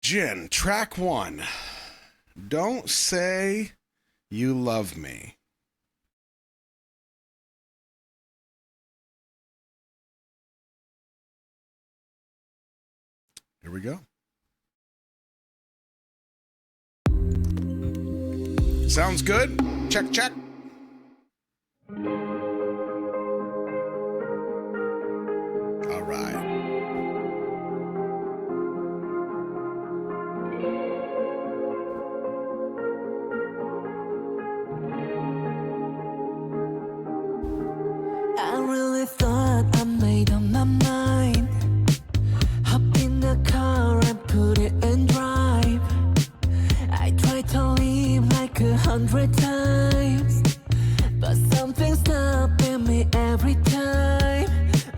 Jin, track one. Don't say you love me. Here we go. Sounds good? Check, check. All right. I really thought I made up my mind. Hop in the car and put it in drive. I tried to leave like 100 times, but something's stopping me every time.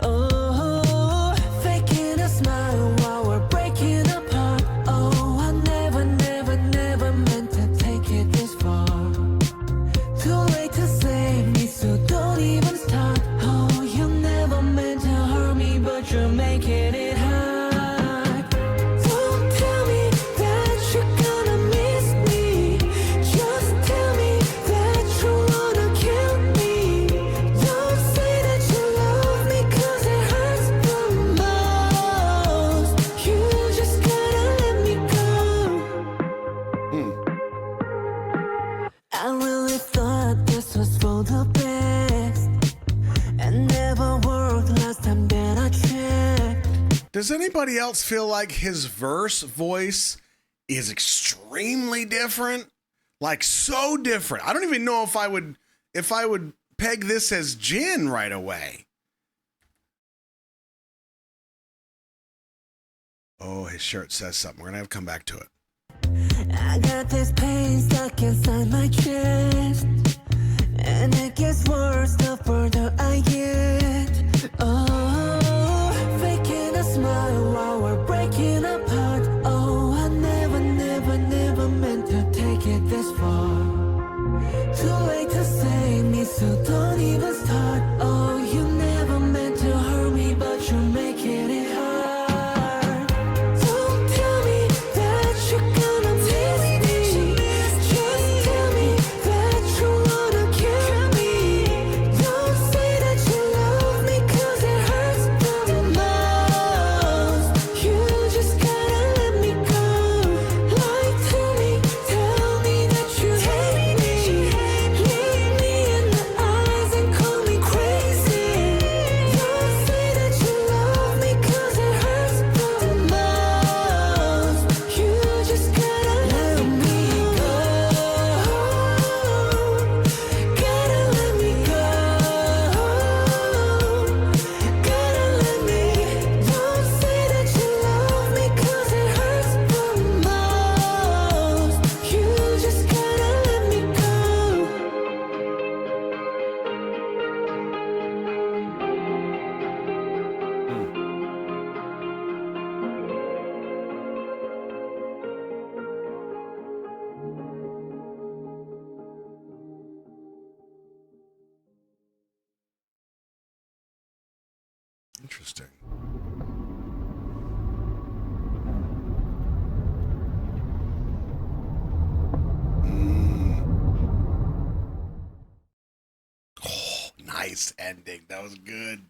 Oh, faking a smile while we're breaking apart. Oh, I never meant to take it this far. Too late to save me, so don't even start. Oh, you never meant to hurt me, but you're making it hard. Don't tell me that you're gonna miss me. Just tell me that you wanna kill me. Don't say that you love me, 'cause it hurts the most. You just gotta let me go. I really thought this was for the best, and never worked last time that I checked. Does anybody else feel like his verse voice is extremely different? Like so different. I don't even know if I would peg this as Jin right away. Oh, his shirt says something. We're gonna have to come back to it. I got this pain stuck inside my chest, and it gets worse the further I get. Oh, faking a smile while we're breaking apart. Oh, I never meant to take it this far. Too late to save me, so don't even start. Oh, you never meant to hurt me, but you're making it hard. Don't tell me that you're gonna miss me. Just tell me that you wanna kill me. Don't say that you love me, 'cause it hurts the most. You just gotta let me go. Lie to me, tell me that you hate me. Look me in the eyes and call me crazy. Don't say that you love me, 'cause it hurts the most. You just gotta let me go. Gotta let me go. Gotta let me. Don't say that you love me, 'cause it hurts the most. You just gotta let me go. Interesting. Oh, nice ending. That was good.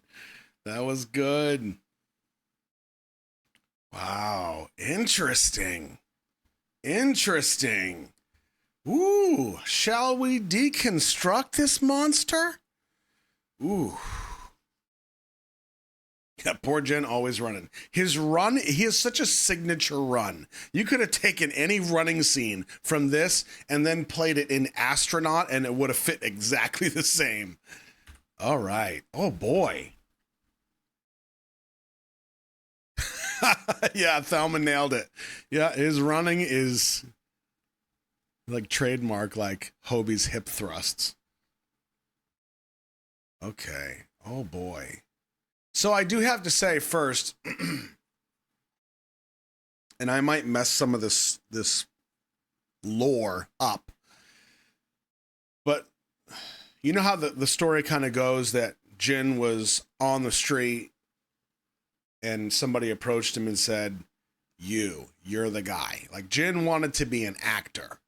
That was good. Wow. Interesting. Interesting. Ooh, shall we deconstruct this monster? Ooh. Yeah, poor Jen always running. His run, he has such a signature run. You could have taken any running scene from this and then played it in Astronaut and it would have fit exactly the same. All right. Oh, boy. Yeah, Thelma nailed it. Yeah, his running is like trademark, like Hobie's hip thrusts. Okay. Oh, boy. So I do have to say first, and I might mess some of this lore up, but you know how the story kind of goes that Jin was on the street and somebody approached him and said, you're the guy. Like Jin wanted to be an actor,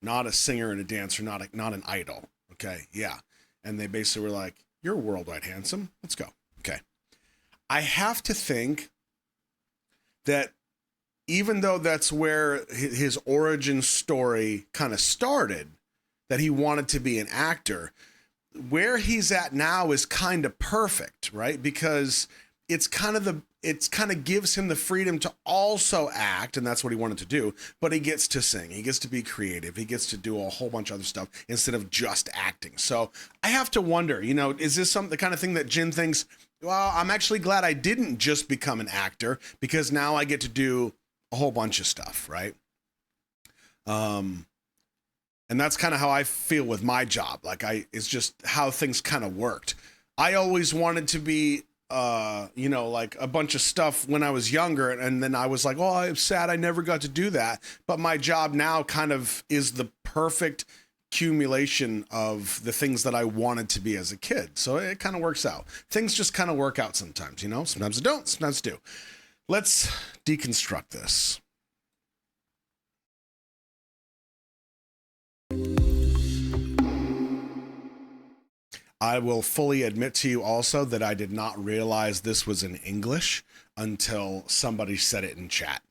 not a singer and a dancer, not an idol. Okay, yeah. And they basically were like, you're worldwide handsome. Let's go. Okay. I have to think that even though that's where his origin story kind of started, that he wanted to be an actor, where he's at now is kind of perfect, right? Because it's kind of gives him the freedom to also act, and that's what he wanted to do, but he gets to sing, he gets to be creative, he gets to do a whole bunch of other stuff instead of just acting. So I have to wonder, is this the kind of thing that Jin thinks, well, I'm actually glad I didn't just become an actor because now I get to do a whole bunch of stuff, right? And that's kind of how I feel with my job. It's just how things kind of worked. I always wanted to be, like a bunch of stuff when I was younger. And then I was like, oh, I'm sad I never got to do that. But my job now kind of is the perfect accumulation of the things that I wanted to be as a kid. So it kind of works out. Things just kind of work out sometimes, sometimes they don't, sometimes they do. Let's deconstruct this. I will fully admit to you also that I did not realize this was in English until somebody said it in chat.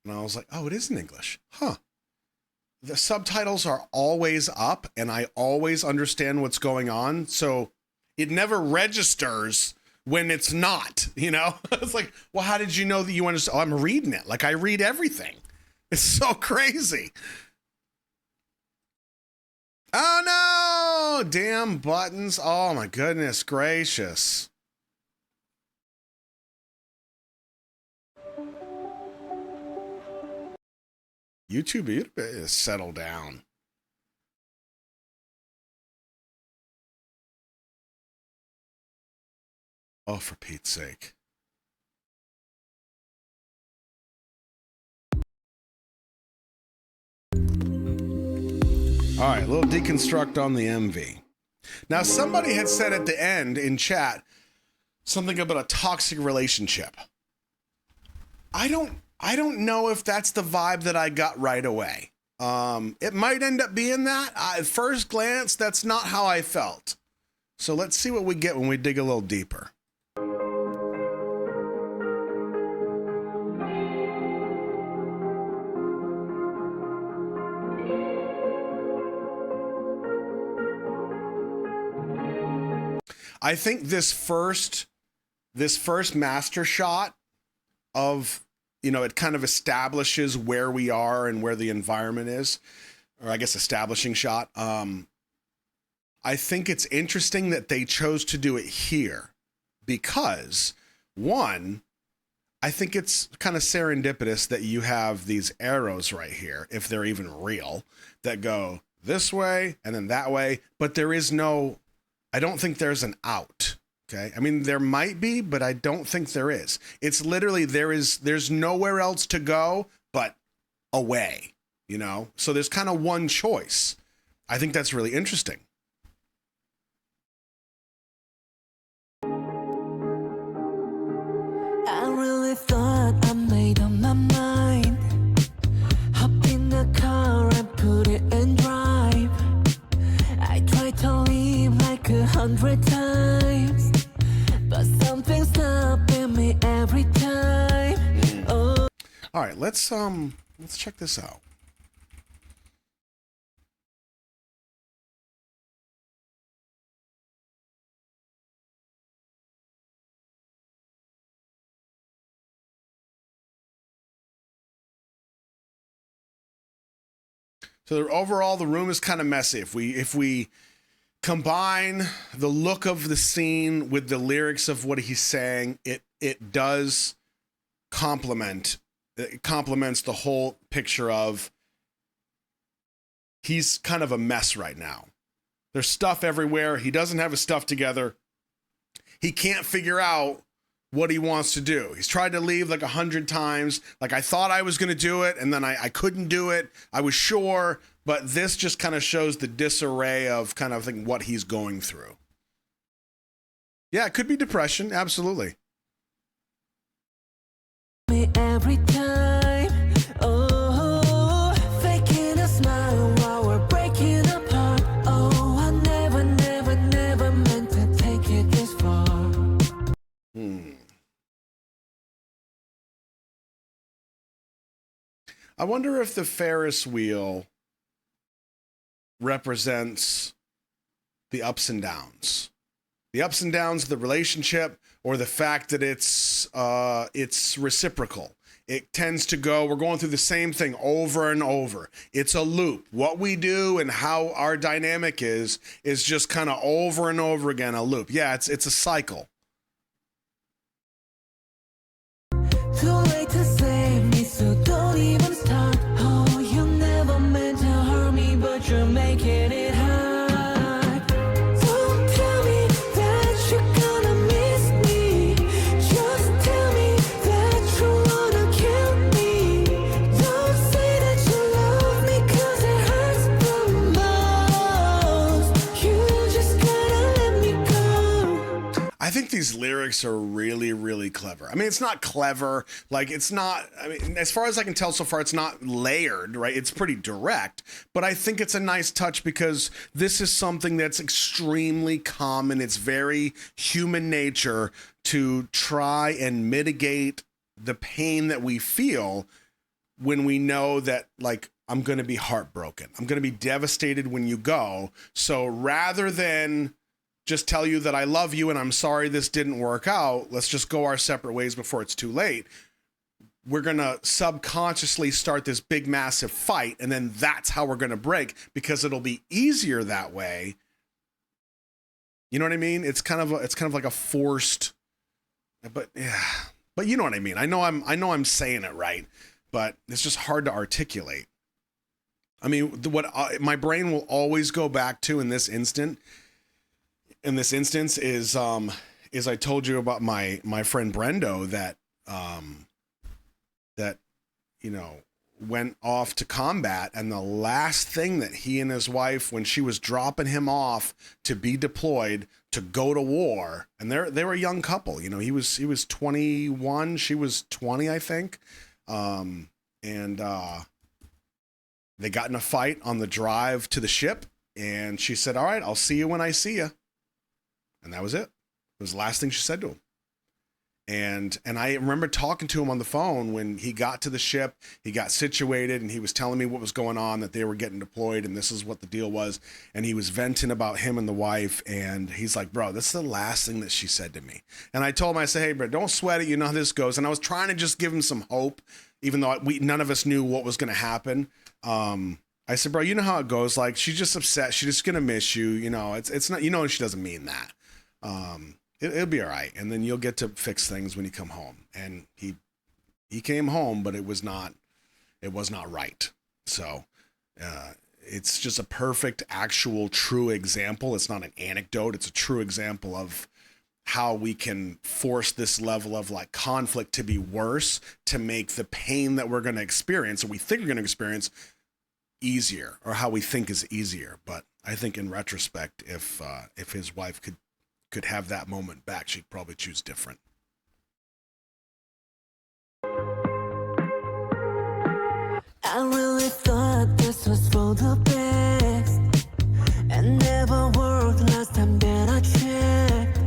And I was like, oh, it is in English. Huh. The subtitles are always up and I always understand what's going on. So it never registers when it's not, It's like, well, how did you know that you understand? Oh, I'm reading it. Like I read everything. It's so crazy. Oh no, damn buttons. Oh my goodness gracious. YouTube, you better settle down. Oh, for Pete's sake. All right, a little deconstruct on the MV. Now, somebody had said at the end in chat something about a toxic relationship. I don't know if that's the vibe that I got right away. It might end up being that. At first glance, that's not how I felt. So let's see what we get when we dig a little deeper. I think this first master shot of, it kind of establishes where we are and where the environment is, or I guess establishing shot. I think it's interesting that they chose to do it here because, one, I think it's kind of serendipitous that you have these arrows right here, if they're even real, that go this way and then that way, but I don't think there's an out. Okay. I mean, there might be, but I don't think there is. It's literally, there's nowhere else to go but away, So there's kind of one choice. I think that's really interesting. I really thought I made up my mind. Hop in the car and put it in drive. I tried to leave like 100 times, but something's stopping me every time. Oh. All right, let's check this out. So overall, the room is kind of messy. If we combine the look of the scene with the lyrics of what he's saying, it does complements the whole picture of he's kind of a mess right now. There's stuff everywhere. He doesn't have his stuff together. He can't figure out what he wants to do. He's tried to leave like 100 times. Like I thought I was going to do it and then I couldn't do it. I was sure, but this just kind of shows the disarray of kind of what he's going through. Yeah, it could be depression. Absolutely. Every time. I wonder if the Ferris wheel represents the ups and downs. The ups and downs of the relationship, or the fact that it's reciprocal. It tends to go, we're going through the same thing over and over. It's a loop. What we do and how our dynamic is just kind of over and over again, a loop. Yeah, it's a cycle. Too late to save me, so don't even start. Oh, you never meant to hurt me, but you're making it hard. Don't tell me that you're gonna miss me. Just tell me that you wanna kill me. Don't say that you love me, 'cause it hurts the most. You just gotta let me go. I think these lyrics are really, really clever. I mean, it's not clever. Like, it's not, I mean, as far as I can tell so far, it's not layered, right? It's pretty direct. But I think it's a nice touch because this is something that's extremely common. It's very human nature to try and mitigate the pain that we feel when we know that, like, I'm going to be heartbroken. I'm going to be devastated when you go. So rather than just tell you that I love you and I'm sorry this didn't work out, let's just go our separate ways before it's too late. We're going to subconsciously start this big, massive fight. And then that's how we're going to break, because it'll be easier that way. You know what I mean? It's kind of like a forced, but yeah, but you know what I mean? I know I'm saying it right, but it's just hard to articulate. I mean, what my brain will always go back to in this instance is I told you about my friend Brendo that you know, went off to combat, and the last thing that he and his wife, when she was dropping him off to be deployed to go to war, and they were a young couple, you know, he was 21, she was 20, I think, and they got in a fight on the drive to the ship, and she said, "All right, I'll see you when I see you." And that was it. It was the last thing she said to him. And I remember talking to him on the phone when he got to the ship, he got situated, and he was telling me what was going on, that they were getting deployed, and this is what the deal was. And he was venting about him and the wife, and he's like, "Bro, this is the last thing that she said to me." And I told him, I said, "Hey, bro, don't sweat it. You know how this goes." And I was trying to just give him some hope, even though none of us knew what was going to happen. I said, "Bro, you know how it goes. Like, she's just upset. She's just going to miss you. You know, it's not, you know, she doesn't mean that. It'll be all right. And then you'll get to fix things when you come home." And he came home, but it was not right. So, it's just a perfect, actual, true example. It's not an anecdote. It's a true example of how we can force this level of like conflict to be worse, to make the pain that we're going to experience, or we think we're going to experience, easier, or how we think is easier. But I think in retrospect, if his wife could have that moment back, she'd probably choose different. I really thought this was for the best, and never worked last time that I checked.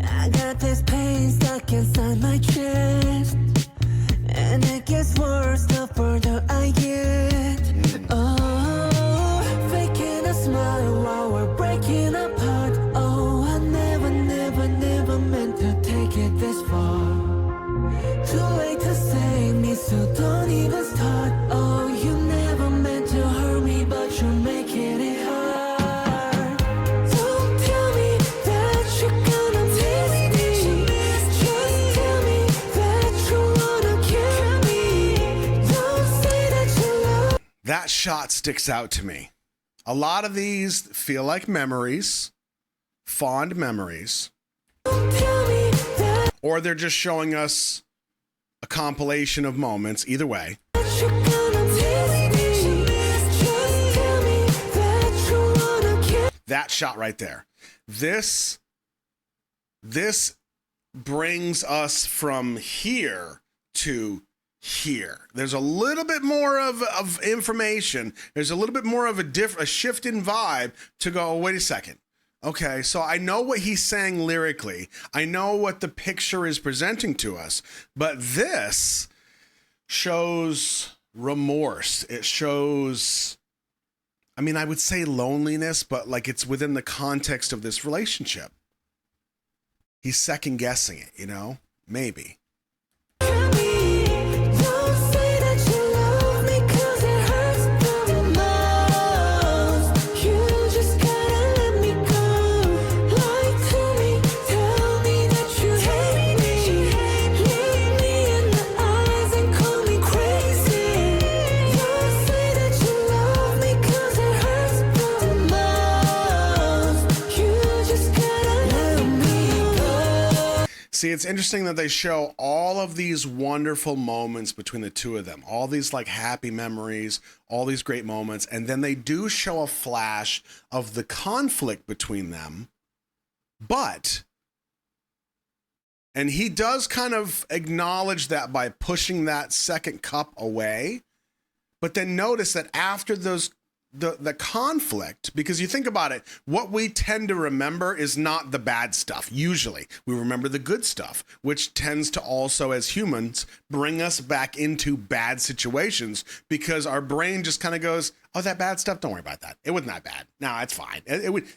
I got this pain stuck inside my chest, and it gets worse the further I get. Oh, faking a smile while we're breaking apart. Oh, I never meant to take it this far. Too late to save me, so don't even start. Oh, you never meant to hurt me, but you're making it hard. Don't tell me that you're gonna miss me. Just tell me that you wanna kill me. Don't say that you love. That shot sticks out to me. A lot of these feel like memories, fond memories, Don't tell me that or they're just showing us a compilation of moments. Either way, you're gonna miss me. Just tell me that you wanna kill. that shot right there. This brings us from here to here. There's a little bit more of information. There's a little bit more of a shift in vibe to go, oh, wait a second. Okay, so I know what he's saying lyrically. I know what the picture is presenting to us. But this shows remorse. It shows, I mean, I would say loneliness, but like it's within the context of this relationship. He's second guessing it, you know? Maybe. Don't say that you love me 'cause it hurts the most. You just gotta let me go. Lie to me, tell me that you hate me. Look me in the eyes and call me crazy. Don't say that you love me 'cause it hurts the most. You just gotta let me go. See, it's interesting that they show all of these wonderful moments between the two of them, all these like happy memories, all these great moments, and then they do show a flash of the conflict between them. And he does kind of acknowledge that by pushing that second cup away. But then notice that after the conflict, because you think about it, what we tend to remember is not the bad stuff. Usually we remember the good stuff, which tends to also, as humans, bring us back into bad situations because our brain just kind of goes, oh, that bad stuff, don't worry about that. It wasn't that bad. No, it's fine.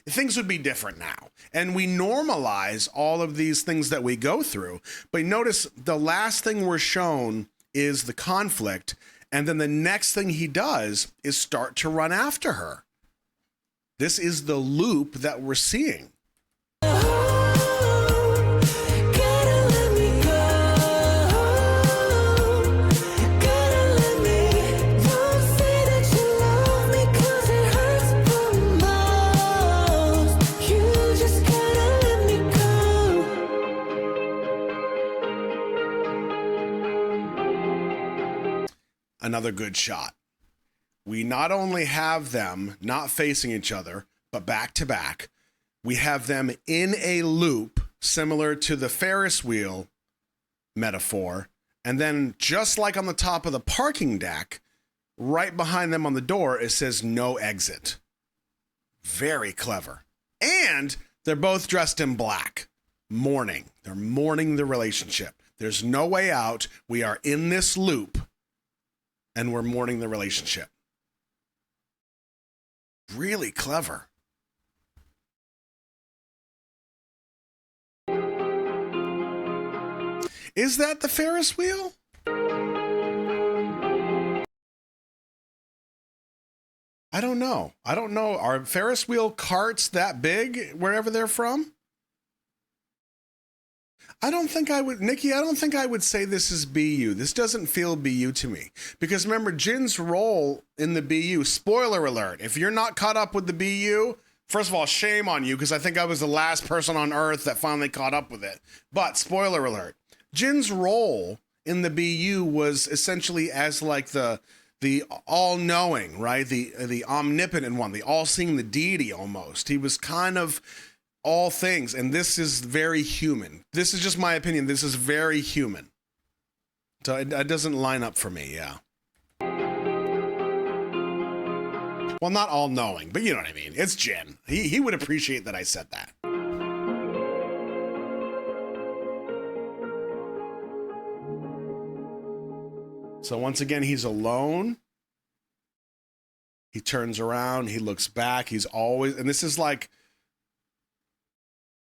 Things would be different now. And we normalize all of these things that we go through. But notice the last thing we're shown is the conflict. And then the next thing he does is start to run after her. This is the loop that we're seeing. Gotta let me go. Gotta let me. Don't say that you love me 'cause it hurts the most. You just gotta let me go. Another good shot. We not only have them not facing each other, but back to back. We have them in a loop similar to the Ferris wheel metaphor. And then just like on the top of the parking deck, right behind them on the door, it says no exit. Very clever. And they're both dressed in black. Mourning. They're mourning the relationship. There's no way out. We are in this loop and we're mourning the relationship. Really clever. Is that the Ferris wheel? I don't know. Are Ferris wheel carts that big wherever they're from? I don't think I would, Nikki, I don't think I would say this is BU. This doesn't feel BU to me. Because remember, Jin's role in the BU, spoiler alert, if you're not caught up with the BU, first of all, shame on you, because I think I was the last person on Earth that finally caught up with it. But spoiler alert, Jin's role in the BU was essentially as like the all-knowing, right? The omnipotent one, the all-seeing, the deity almost. He was kind of all things, and this is very human. This is just my opinion. This is very human. So it doesn't line up for me, yeah. Well, not all-knowing, but you know what I mean. It's Jin. He would appreciate that I said that. So once again, he's alone. He turns around, he looks back, he's always, and this is like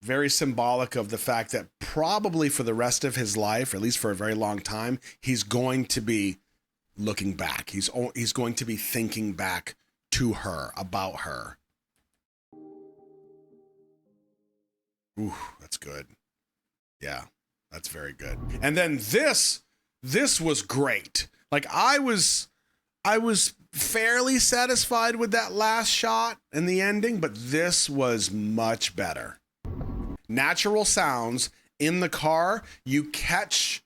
very symbolic of the fact that probably for the rest of his life, or at least for a very long time, he's going to be looking back. He's going to be thinking back to her, about her. Ooh, that's good. Yeah, that's very good. And then this was great. Like I was fairly satisfied with that last shot and the ending, but this was much better. Natural sounds in the car, you catch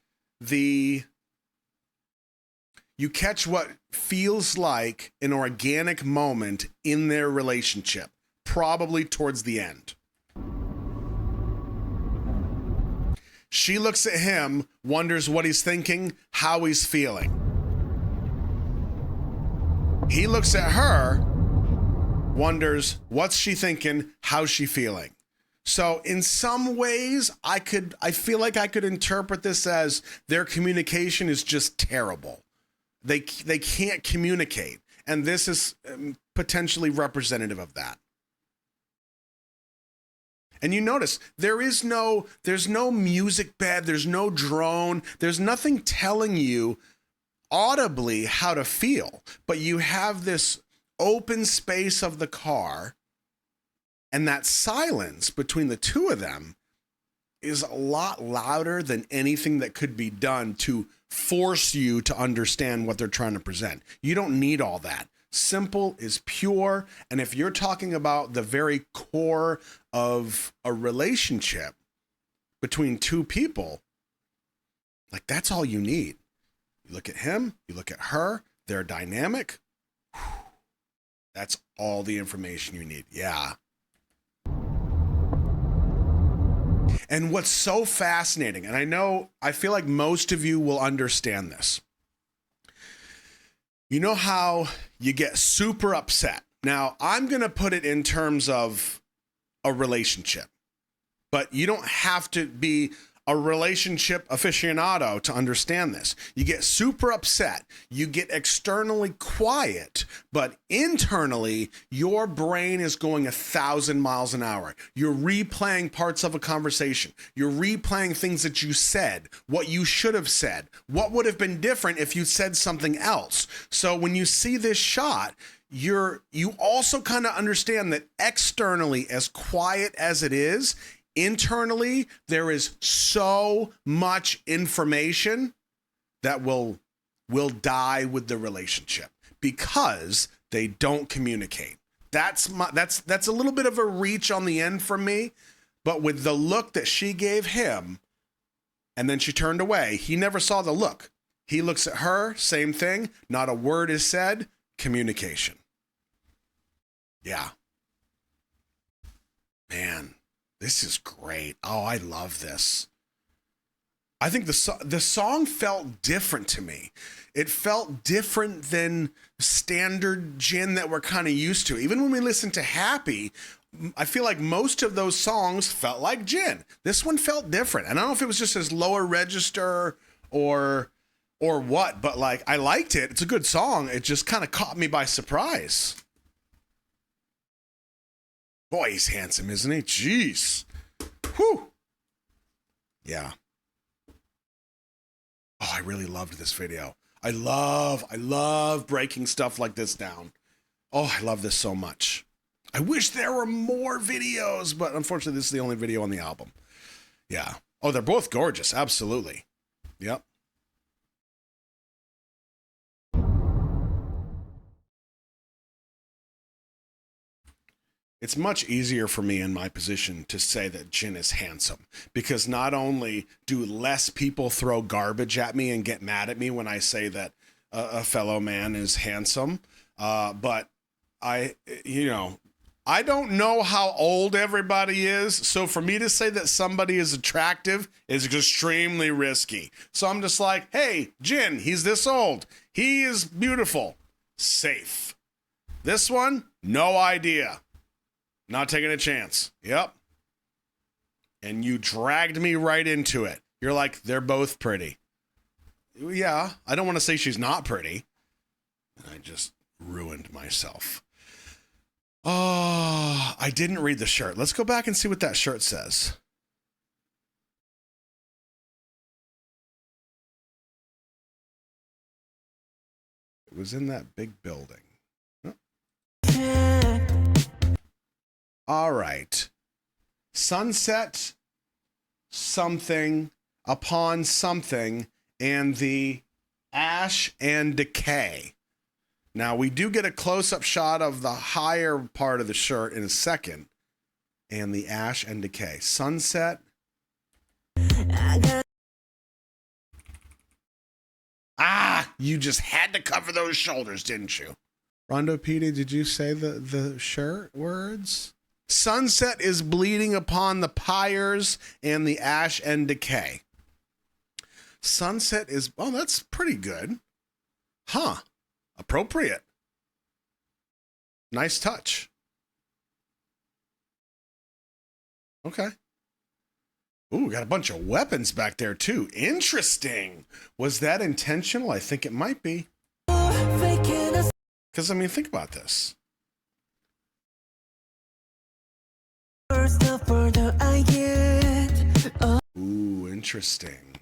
what feels like an organic moment in their relationship, probably towards the end. She looks at him, wonders what he's thinking, how he's feeling. He looks at her, wonders what's she thinking, how's she feeling. So in some ways, I feel like I could interpret this as their communication is just terrible. They can't communicate. And this is potentially representative of that. And you notice there's no music bed, there's no drone, there's nothing telling you audibly how to feel, but you have this open space of the car, and that silence between the two of them is a lot louder than anything that could be done to force you to understand what they're trying to present. You don't need all that. Simple is pure. And if you're talking about the very core of a relationship between two people, like that's all you need. You look at him, you look at her, they're dynamic. That's all the information you need. Yeah. And what's so fascinating, and I feel like most of you will understand this. You know how you get super upset. Now, I'm going to put it in terms of a relationship, but you don't have to be a relationship aficionado to understand this. You get super upset. You get externally quiet, but internally, your brain is going 1,000 miles an hour. You're replaying parts of a conversation. You're replaying things that you said, what you should have said, what would have been different if you said something else. So when you see this shot, you also kind of understand that externally, as quiet as it is, internally, there is so much information that will die with the relationship because they don't communicate. That's a little bit of a reach on the end for me, but with the look that she gave him, and then she turned away, he never saw the look. He looks at her, same thing. Not a word is said. Communication. Yeah. Man. This is great. Oh, I love this. I think the song felt different to me. It felt different than standard Jin that we're kind of used to. Even when we listen to Happy, I feel like most of those songs felt like Jin. This one felt different. And I don't know if it was just his lower register or what, but like I liked it. It's a good song. It just kind of caught me by surprise. Boy, he's handsome, isn't he? Jeez. Whew. Yeah. Oh, I really loved this video. I love breaking stuff like this down. Oh, I love this so much. I wish there were more videos, but unfortunately, this is the only video on the album. Yeah. Oh, they're both gorgeous. Absolutely. Yep. It's much easier for me in my position to say that Jin is handsome because not only do less people throw garbage at me and get mad at me when I say that a fellow man is handsome, but I don't know how old everybody is. So for me to say that somebody is attractive is extremely risky. So I'm just like, hey, Jin, he's this old. He is beautiful. Safe. This one, no idea. Not taking a chance. Yep. And you dragged me right into it. You're like, they're both pretty. Yeah, I don't want to say she's not pretty. And I just ruined myself. Oh, I didn't read the shirt. Let's go back and see what that shirt says. It was in that big building. Oh. All right. Sunset, something, upon something, and the ash and decay. Now, we do get a close-up shot of the higher part of the shirt in a second. And the ash and decay. Sunset. Ah, you just had to cover those shoulders, didn't you? Rondo Petey, did you say the shirt words? Sunset is bleeding upon the pyres and the ash and decay. Sunset is, oh, that's pretty good. Huh. Appropriate. Nice touch. Okay. Ooh, got a bunch of weapons back there too. Interesting. Was that intentional? I think it might be. faking a Because, I mean, think about this. worse the further I get. Oh, Ooh, interesting.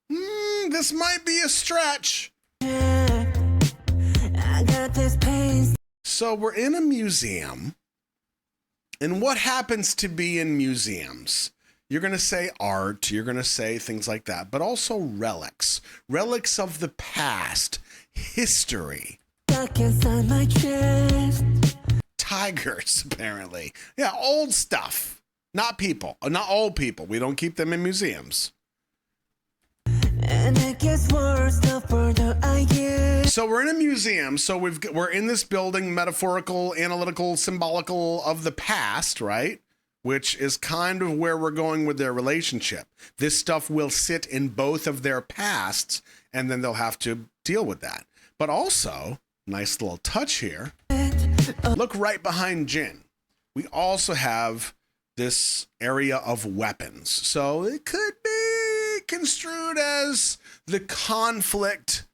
This might be a stretch. yeah. I got this pain. So we're in a museum. And what happens to be in museums? You're going to say art, you're going to say things like that, but also relics. Relics of the past, history. Stuck inside my chest. Tigers, apparently. Yeah, old stuff. Not people. Not old people. We don't keep them in museums. And it gets worse the further I get. So we're in a museum. So we're in this building, metaphorical, analytical, symbolical of the past, right? Which is kind of where we're going with their relationship. This stuff will sit in both of their pasts, and then they'll have to deal with that. But also, nice little touch here. Look right behind Jin. We also have this area of weapons. So it could be construed as the conflict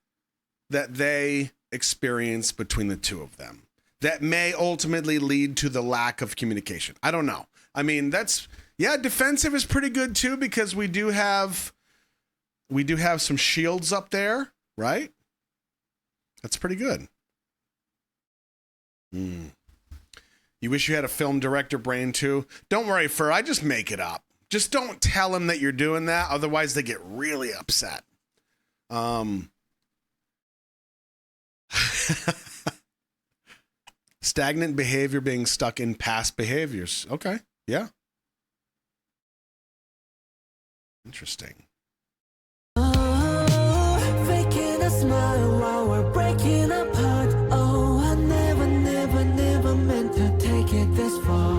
that they experience between the two of them that may ultimately lead to the lack of communication. I don't know. I mean, defensive is pretty good too, because we do have some shields up there, right? That's pretty good. You wish you had a film director brain too? Don't worry, Fur, I just make it up. Just don't tell them that you're doing that, otherwise they get really upset. Stagnant behavior being stuck in past behaviors. Okay, yeah. Interesting. Oh, faking a smile while we're breaking apart. Oh, I never meant to take it this far.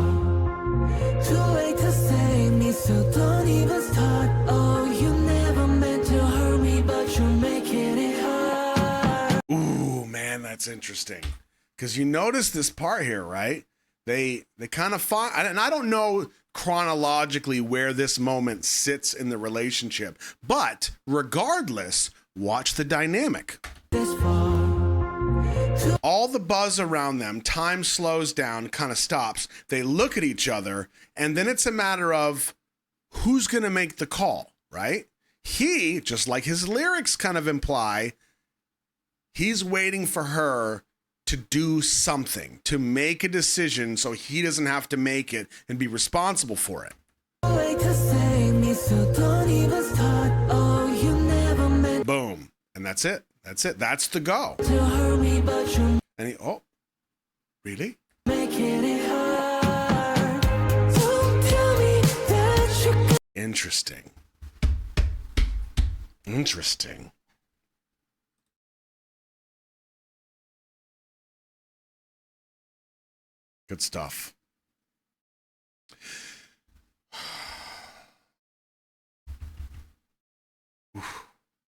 Too late to save me, so don't even start. Oh, you never meant to hurt me, but you're making it hard. Ooh, man, that's interesting. Because you notice this part here, right? They kind of fought, and I don't know chronologically where this moment sits in the relationship, but regardless, watch the dynamic. This far. All the buzz around them, time slows down, kind of stops. They look at each other, and then it's a matter of who's going to make the call, right? He, just like his lyrics kind of imply, he's waiting for her to do something, to make a decision so he doesn't have to make it and be responsible for it. Wait to save me, so don't even start. Oh, you never meant Boom. And that's it. That's it. That's the go. to hurt me, but you're And oh, really? making it hard. Don't tell me that you're Interesting. Interesting. Good stuff. Oof,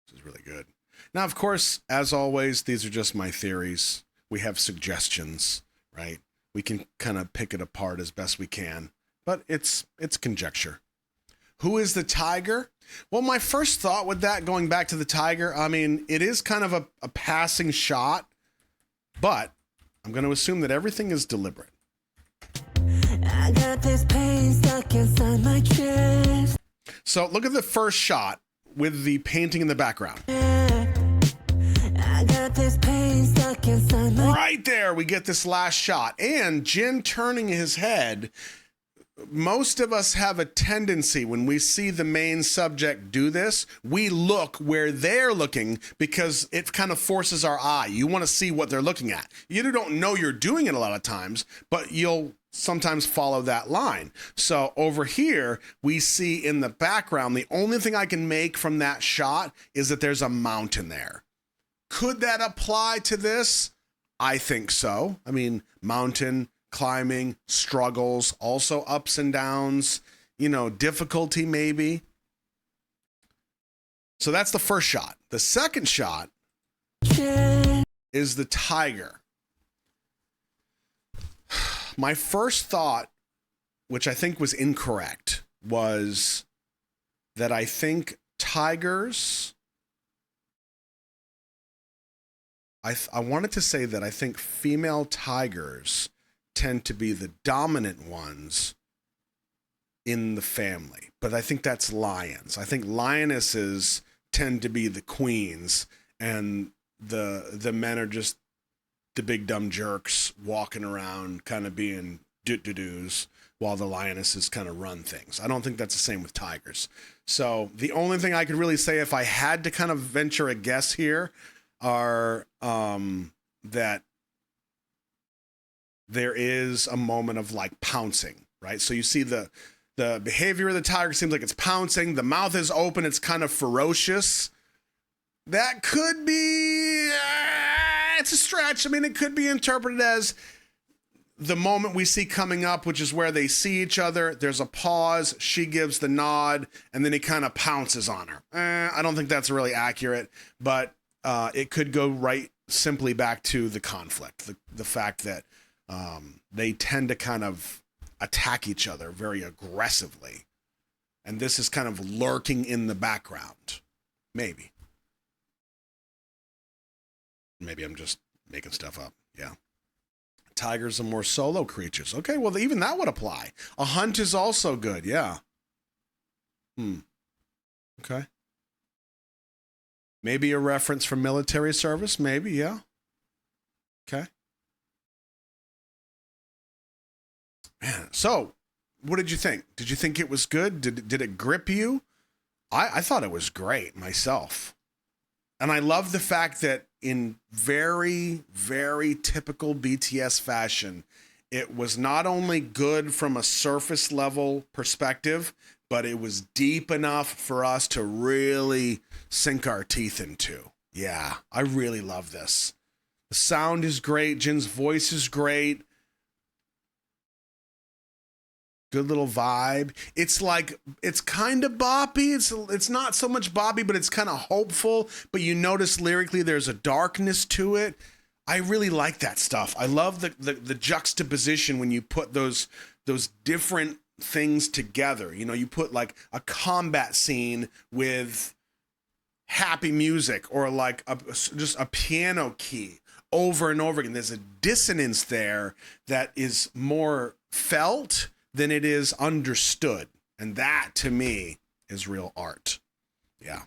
this is really good. Now, of course, as always, these are just my theories. We have suggestions, right? We can kind of pick it apart as best we can, but it's conjecture. Who is the tiger? Well, my first thought with that, going back to the tiger, I mean, it is kind of a passing shot, but I'm going to assume that everything is deliberate. I got this pain stuck inside my chest. So look at the first shot with the painting in the background. I got this pain stuck inside my Right there, we get this last shot. And Jin turning his head. Most of us have a tendency when we see the main subject do this, we look where they're looking because it kind of forces our eye. You want to see what they're looking at. You don't know you're doing it a lot of times, but you'll sometimes follow that line. So over here, we see in the background, the only thing I can make from that shot is that there's a mountain there. Could that apply to this? I think so. I mean, mountain, climbing, struggles, also ups and downs, difficulty maybe. So that's the first shot. The second shot chest. is the tiger. My first thought, which I think was incorrect, was that I think tigers I wanted to say that I think female tigers tend to be the dominant ones in the family, but I think that's lions. I think lionesses tend to be the queens, and the men are just the big dumb jerks walking around kind of being doos while the lionesses kind of run things. I don't think that's the same with tigers. So the only thing I could really say, if I had to kind of venture a guess here, are that there is a moment of like pouncing, right? So you see the behavior of the tiger seems like it's pouncing. The mouth is open. It's kind of ferocious. That could be, it's a stretch. I mean, it could be interpreted as the moment we see coming up, which is where they see each other. There's a pause. She gives the nod, and then he kind of pounces on her. I don't think that's really accurate, but it could go right simply back to the conflict, the fact that they tend to kind of attack each other very aggressively. And this is kind of lurking in the background. Maybe. Maybe I'm just making stuff up. Yeah. Tigers are more solo creatures. Okay, well, even that would apply. A hunt is also good. Yeah. Okay. Maybe a reference from military service. Maybe, yeah. Okay. Man, so what did you think? Did you think it was good? Did it grip you? I thought it was great myself. And I love the fact that in very, very typical BTS fashion, it was not only good from a surface level perspective, but it was deep enough for us to really sink our teeth into. Yeah, I really love this. The sound is great. Jin's voice is great. Good little vibe. It's like, it's kind of boppy. It's not so much boppy, but it's kind of hopeful. But you notice lyrically there's a darkness to it. I really like that stuff. I love the juxtaposition when you put those different things together. You know, you put like a combat scene with happy music, or like just a piano key over and over again. There's a dissonance there that is more felt than it is understood. And that, to me, is real art. Yeah.